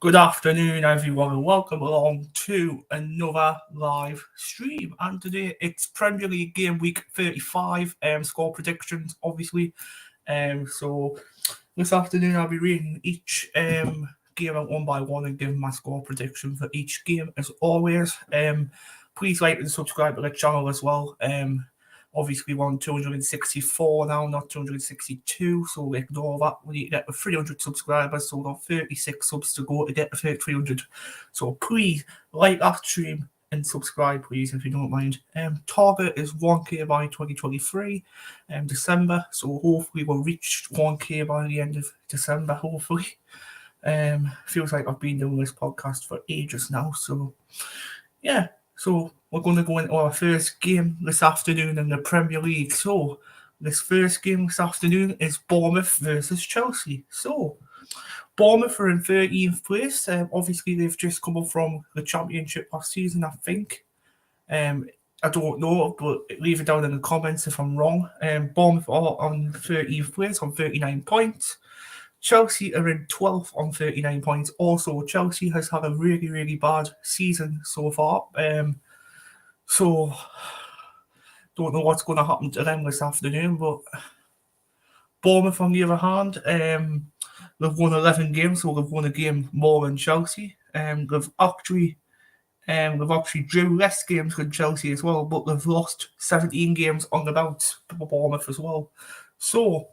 Good afternoon, everyone, and welcome along to another live stream. And today it's Premier League Game Week 35, score predictions, obviously. So this afternoon I'll be reading each game out one by one and giving my score prediction for each game as always. Please like and subscribe to the channel as well. Obviously, we're on 264 now, not 262, so ignore that. We need to get to 300 subscribers, so we've got 36 subs to go to get to 300. So please like that stream and subscribe, please, if you don't mind. Target is 1k by 2023, December, so hopefully we'll reach 1k by the end of December, hopefully. Feels like I've been doing this podcast for ages now, so yeah. So we're going to go into our first game this afternoon in the Premier League. So this first game this afternoon is Bournemouth versus Chelsea. So Bournemouth are in 13th place. Obviously, they've just come up from the Championship last season, I think. I don't know, but leave it down in the comments if I'm wrong. Bournemouth are on 13th place on 39 points. Chelsea are in 12th on 39 points. Also, Chelsea has had a really, really bad season so far. So, don't know what's going to happen to them this afternoon. But Bournemouth, on the other hand, they've won 11 games, so they've won a game more than Chelsea. They've actually drew less games than Chelsea as well, but they've lost 17 games on the bounce for Bournemouth as well. So,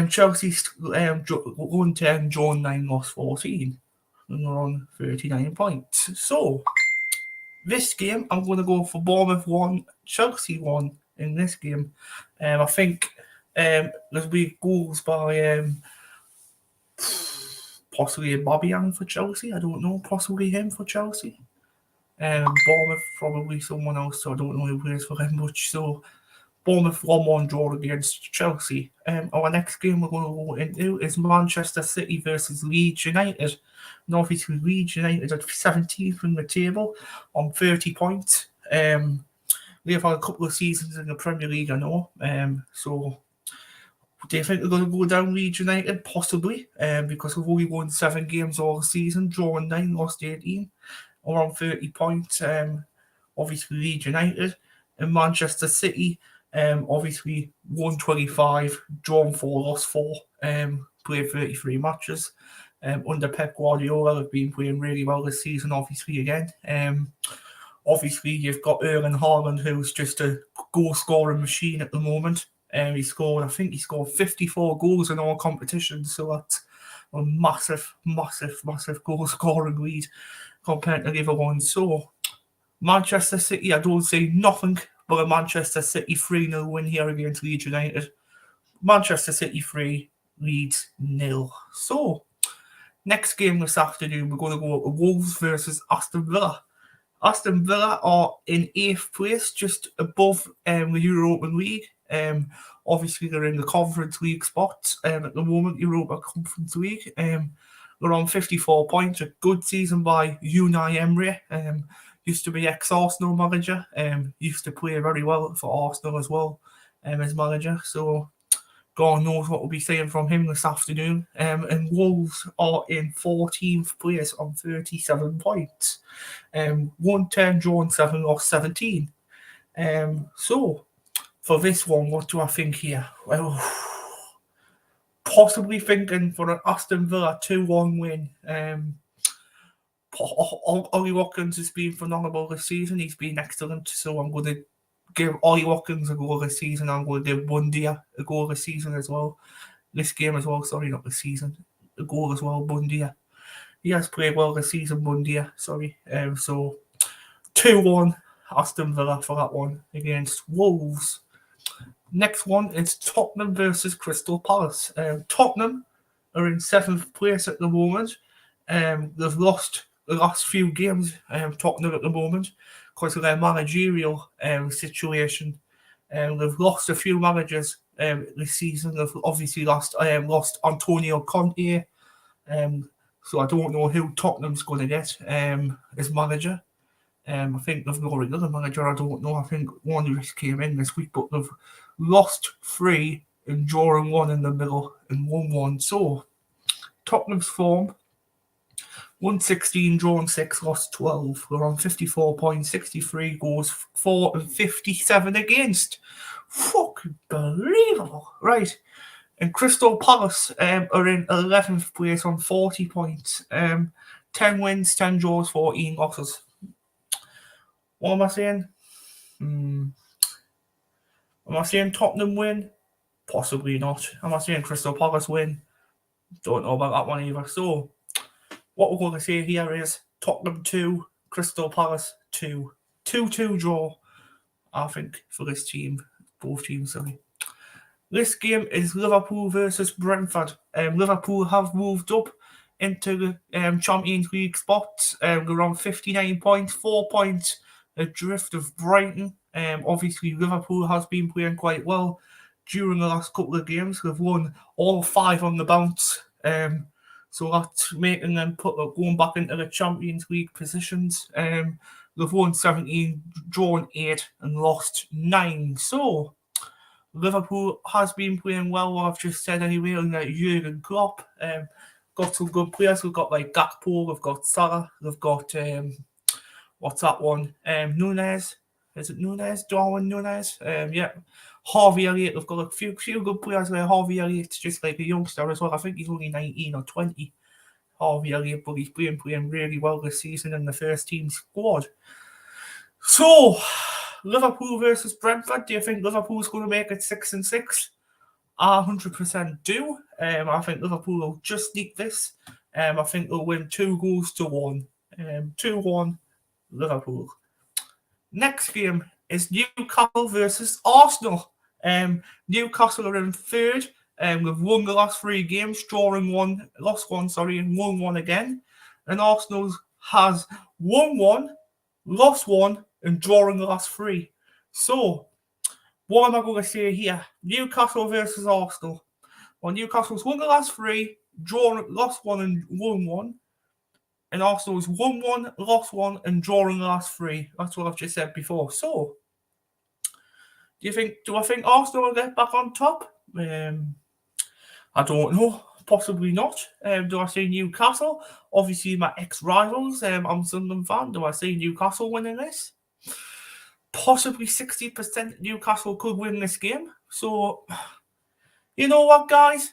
Chelsea's won 10, drawn 9, lost 14. And they're on 39 points. So, this game, I'm going to go for Bournemouth 1, Chelsea 1 in this game. I think there'll be goals by possibly Aubameyang for Chelsea. I don't know. Possibly him for Chelsea. Bournemouth, probably someone else. So I don't know who plays for him much. So, Bournemouth 1-1 draw against Chelsea. Our next game we're going to go into is Manchester City versus Leeds United. And obviously Leeds United at 17th in the table on 30 points. They've had a couple of seasons in the Premier League, I know. So do you think they're going to go down Leeds United? Possibly, because we've only won 7 games all season, drawn 9, lost 18. Or on 30 points. Obviously Leeds United and Manchester City. Obviously, 125, drawn 4, lost 4, played 33 matches. Under Pep Guardiola, they've been playing really well this season, obviously, again. Obviously, you've got Erling Haaland, who's just a goal-scoring machine at the moment. He scored 54 goals in all competitions, so that's a massive, massive, massive goal-scoring lead compared to the other ones. So, Manchester City, I don't say nothing but a Manchester City 3-0 win here against Leeds United. Manchester City 3, Leeds 0. So, next game this afternoon, we're going to go to Wolves versus Aston Villa. Aston Villa are in 8th place, just above the European League. Obviously, they're in the Conference League spots at the moment, Europa Conference League. They're on 54 points, a good season by Unai Emery. Used to be ex-Arsenal manager. Used to play very well for Arsenal as well as manager. So God knows what we'll be seeing from him this afternoon. And Wolves are in 14th place on 37 points. 110, drawn 7, lost 17. So for this one, what do I think here? Well, possibly thinking for an Aston Villa 2-1 win. Ollie Watkins has been phenomenal this season. He's been excellent. So I'm going to give Ollie Watkins a goal this season. I'm going to give Bundia a goal this season as well. This game as well. Sorry, not this season. A goal as well, Bundia. He has played well this season, Bundia. Sorry. So 2-1 Aston Villa for that one against Wolves. Next one is Tottenham versus Crystal Palace. Tottenham are in 7th place at the moment. They've lost the last few games, Tottenham at the moment, because of their managerial situation. They've lost a few managers this season. They've obviously lost Antonio Conte. So I don't know who Tottenham's going to get as manager. I think they've got another manager. I don't know. I think one just came in this week, but they've lost 3 and drawing 1 in the middle and won 1. So Tottenham's form won 16, drawn 6, lost 12. We're on 54 points, 63 goals, 4 and 57 against. Fucking believable. Right. And Crystal Palace are in 11th place on 40 points. 10 wins, 10 draws, 14 losses. What am I saying? Am I saying Tottenham win? Possibly not. Am I saying Crystal Palace win? Don't know about that one either. So, what we're going to say here is Tottenham 2, Crystal Palace 2. 2-2 draw, I think, for this team. Both teams, sorry. This game is Liverpool versus Brentford. Liverpool have moved up into the Champions League spots. They're on 59 points, 4 points adrift of Brighton. Obviously, Liverpool has been playing quite well during the last couple of games. They've won all 5 on the bounce. So that's making them going back into the Champions League positions. They've won 17, drawn 8, and lost 9. So Liverpool has been playing well, I've just said anyway, and Jurgen Klopp. Got some good players. We've got like Gakpo, we've got Salah, we've got what's that one? Nunez. Is it Nunez? Darwin Nunez? Yeah. Harvey Elliott. We've got a few good players there. Harvey Elliott's just like a youngster as well. I think he's only 19 or 20. Harvey Elliott, but he's playing really well this season in the first team squad. So, Liverpool versus Brentford. Do you think Liverpool's going to make it 6-6? I 100% do. I think Liverpool will just sneak this. I think they'll win 2-1. 2-1 Liverpool. Next game is Newcastle versus Arsenal. Newcastle are in third. We've won the last 3 games, lost one, and won 1 again. And Arsenal has won 1, lost 1, and drawn the last 3. So, what am I going to say here? Newcastle versus Arsenal. Well, Newcastle's won the last 3, lost 1, and won 1. And Arsenal's won 1, lost 1, and drawn the last 3. That's what I've just said before. So, do I think Arsenal will get back on top? I don't know. Possibly not. Do I say Newcastle? Obviously, my ex-rivals. I'm a Sunderland fan. Do I say Newcastle winning this? Possibly 60% Newcastle could win this game. So, you know what, guys?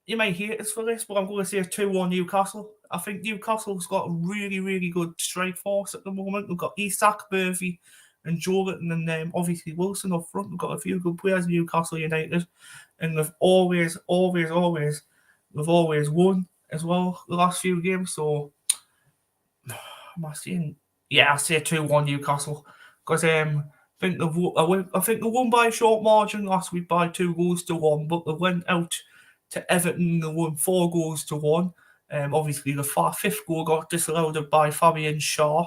You may hate us for this, but I'm going to say 2-1 Newcastle. I think Newcastle's got a really, really good strike force at the moment. We've got Isak, Murphy, and Jordan, and obviously Wilson up front. We've got a few good players in Newcastle United, and they've always won as well the last few games. So, am I saying? Yeah, I say 2-1 Newcastle because I think they won by a short margin last week by 2-1, but they went out to Everton. They won 4-1. Obviously, the 5th goal got disallowed by Fabian Schär.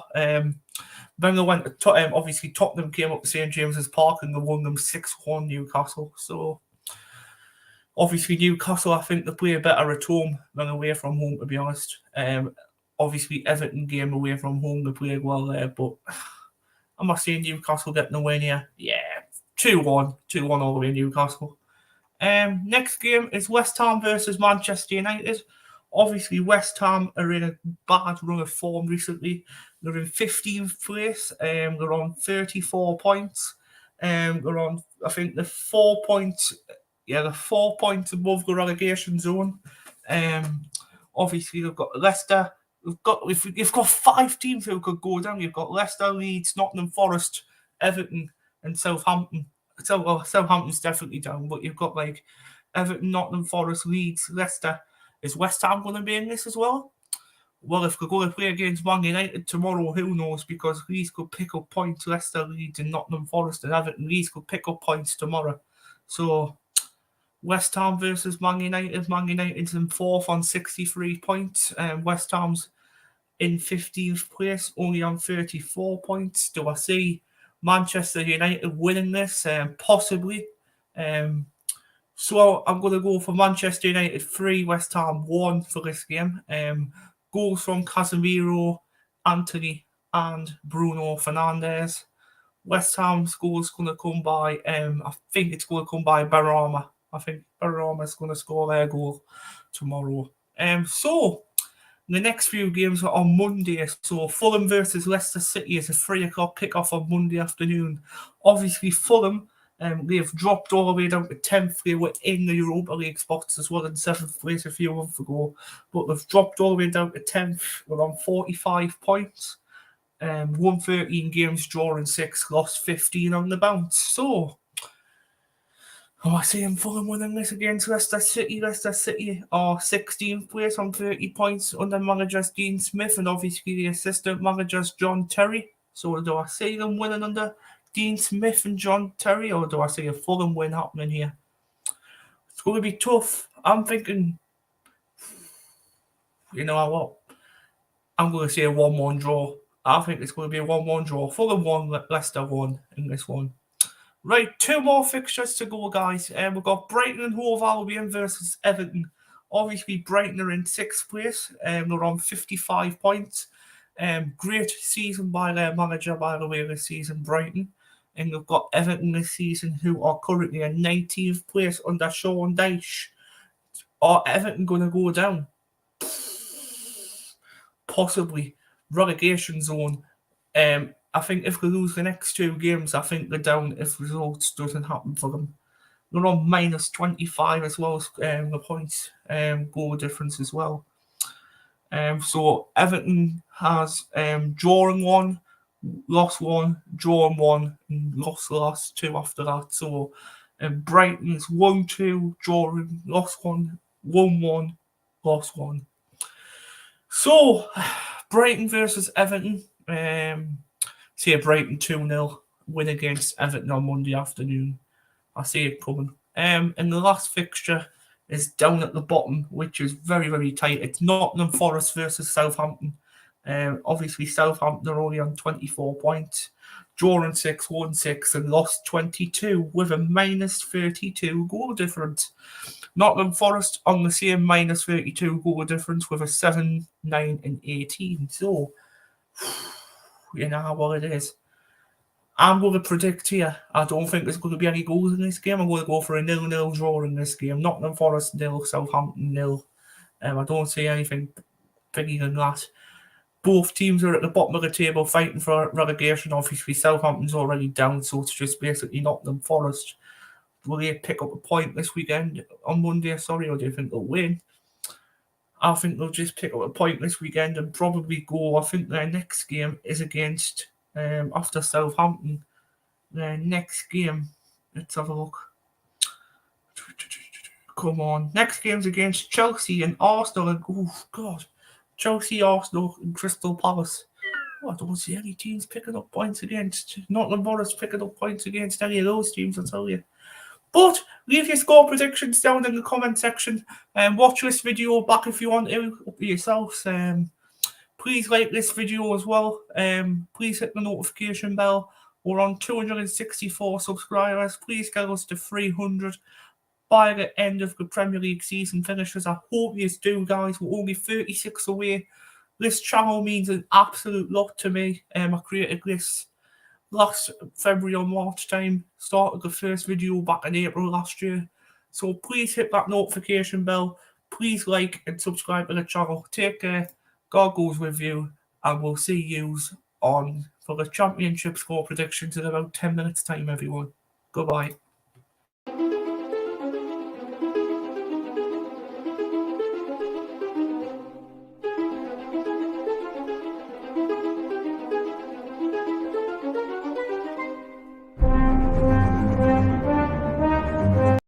Then they went to obviously Tottenham came up to St James's Park and they won them 6-1 Newcastle. So obviously Newcastle, I think they play better at home than away from home, to be honest. Obviously Everton game away from home, they played well there, but am I saying Newcastle getting the win here? Yeah, 2-1 all the way Newcastle. Next game is West Ham versus Manchester United. Obviously, West Ham are in a bad run of form recently. They're in 15th place. They're on 34 points. They're on, I think, the 4 points. Yeah, the 4 points above the relegation zone. Obviously, they've got Leicester. You've got 5 teams who could go down. You've got Leicester, Leeds, Nottingham Forest, Everton, and Southampton. Southampton's definitely down, but you've got like Everton, Nottingham Forest, Leeds, Leicester. Is West Ham going to be in this as well? Well, if they're going to play against Man United tomorrow, who knows? Because Leeds could pick up points. Leicester, Leeds, and Nottingham Forest and Everton. Leeds could pick up points tomorrow. So, West Ham versus Man United. Man United's in 4th on 63 points. West Ham's in 15th place, only on 34 points. Do I see Manchester United winning this? Possibly. So I'm going to go for Manchester United 3, West Ham 1 for this game. Goals from Casemiro, Anthony, and Bruno Fernandes. West Ham's goal is going to come by, I think it's going to come by Barama. I think Barama is going to score their goal tomorrow. So The next few games are on Monday. So Fulham versus Leicester City is a 3:00 kickoff on Monday afternoon. Obviously, Fulham, they've dropped all the way down to 10th. They were in the Europa League spots as well in 7th place a few months ago. But they've dropped all the way down to 10th. They're on 45 points. Won 13 games, drawing 6, lost 15 on the bounce. So, I see him Fulham winning this against Leicester City. Leicester City are 16th place on 30 points under managers Dean Smith and obviously the assistant managers John Terry. So do I see them winning under Dean Smith and John Terry, or do I see a Fulham win happening here? It's going to be tough. I'm thinking, you know what? I'm going to say a 1-1 draw. I think it's going to be a 1-1 draw. Fulham 1, Leicester 1 in this one. Right, 2 more fixtures to go, guys. We've got Brighton and Hove Albion versus Everton. Obviously, Brighton are in 6th place. They're on 55 points. Great season by their manager, by the way, this season, Brighton. And they've got Everton this season, who are currently in 19th place under Sean Dyche. Are Everton going to go down? Possibly. Relegation zone. I think if they lose the next 2 games, I think they're down if results doesn't happen for them. They're on minus 25 as well as the points goal difference as well. So Everton has drawn 1, lost 1, drawn 1, and lost the last 2 after that. So Brighton's 1-2, drawing, lost 1, won 1, lost 1. So Brighton versus Everton. See a Brighton 2-0 win against Everton on Monday afternoon. I see it coming. And the last fixture is down at the bottom, which is very, very tight. It's Nottingham Forest versus Southampton. Obviously, Southampton are only on 24 points. Drawing 6, won 6, and lost 22 with a minus 32 goal difference. Nottingham Forest on the same minus 32 goal difference with a 7, 9, and 18. So, you know what it is. I'm going to predict here, I don't think there's going to be any goals in this game. I'm going to go for a 0-0 draw in this game. Nottingham Forest 0, Southampton 0. I don't see anything bigger than that. Both teams are at the bottom of the table fighting for relegation. Obviously, Southampton's already down, so it's just basically Nottingham Forest. Will they pick up a point this weekend on Monday, or do you think they'll win? I think they'll just pick up a point this weekend and probably go. I think their next game is against, after Southampton, their next game, let's have a look. Come on. Next game's against Chelsea and Arsenal. And, oh, God. Chelsea, Arsenal, and Crystal Palace. Oh, I don't see any teams picking up points against. Nottingham Forest picking up points against any of those teams, I'll tell you. But leave your score predictions down in the comment section and watch this video back if you want to, up to yourselves. Please like this video as well. Please hit the notification bell. We're on 264 subscribers. Please get us to 300 by the end of the Premier League season finishes. I hope you do, guys. We're only 36 away. This channel means an absolute lot to me. I created this last February or March time, started the first video back in April last year. So please hit that notification bell. Please like and subscribe to the channel. Take care. God goes with you. And we'll see you on for the championship score predictions in about 10 minutes time, everyone. Goodbye.